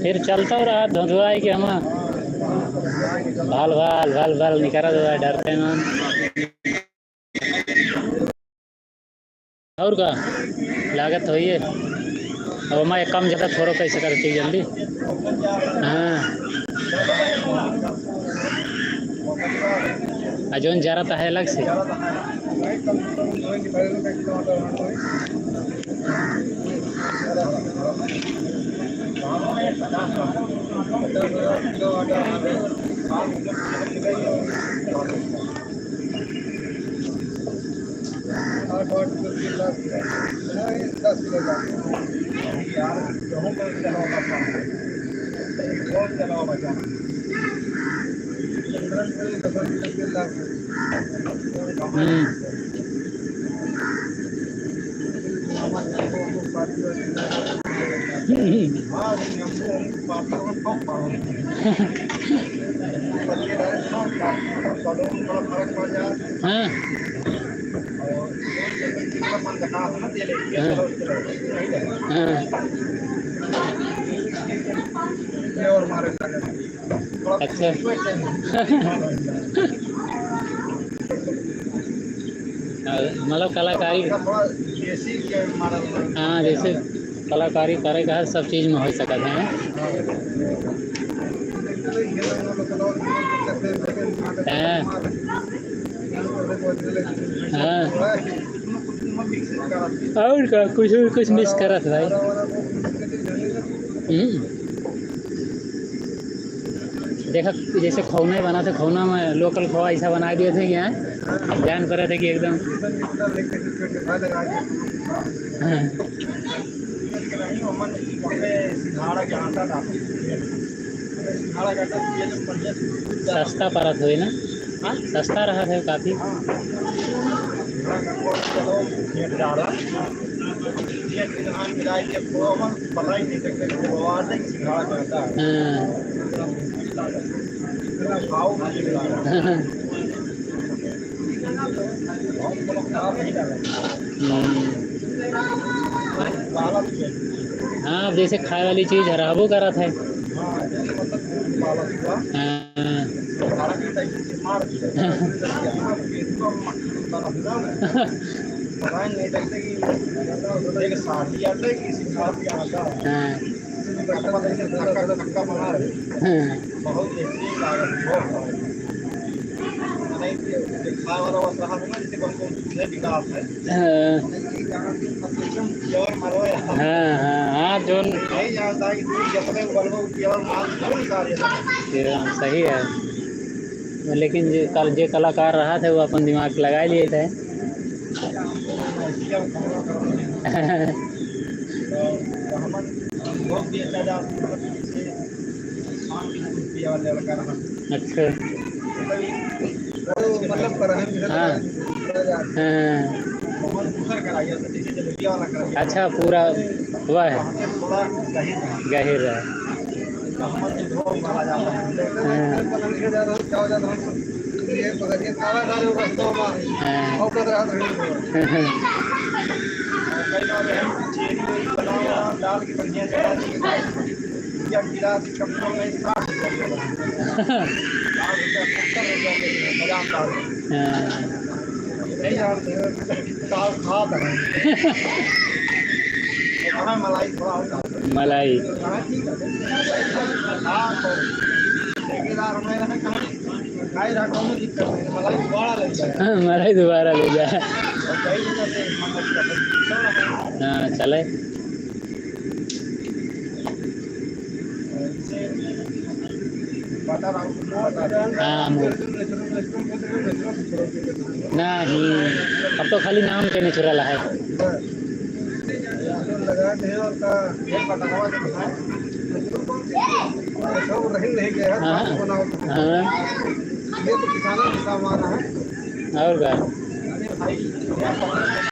फिर चलता रहा धुआई कि हम भाल भाल भाल भाल निकल रहा डरते हैं और का लागत हुई है अब मैं कम ज़्यादा थोड़ा कैसे करती जल्दी। हाँ अजून जरा तो है अलग से। हाँ अच्छा मतलब कलाकारी हाँ जैसे कलाकारी करे का सब चीज़ में हो सकता है। हाँ और का कुछ मिस करत भाई। देखा जैसे खौना बना था खौना में लोकल खोआ ऐसा बना दिए थे कि यहाँ जान कर रहे थे कि एकदम सस्ता परत हुई ना। सस्ता रहा था काफ़ी। हाँ जैसे खाए वाली चीज़ हराबो करा था। हाँ जो सही है लेकिन जो कलाकार रहा था वो अपन दिमाग लगा लिए थे। अच्छा हाँ अच्छा पूरा हुआ है गहिर है। मलाई मलाई दोबारा ले जाए। हाँ चले हाँ नहीं अब तो खाली नाम के नेचुरल है। हाँ हाँ और क्या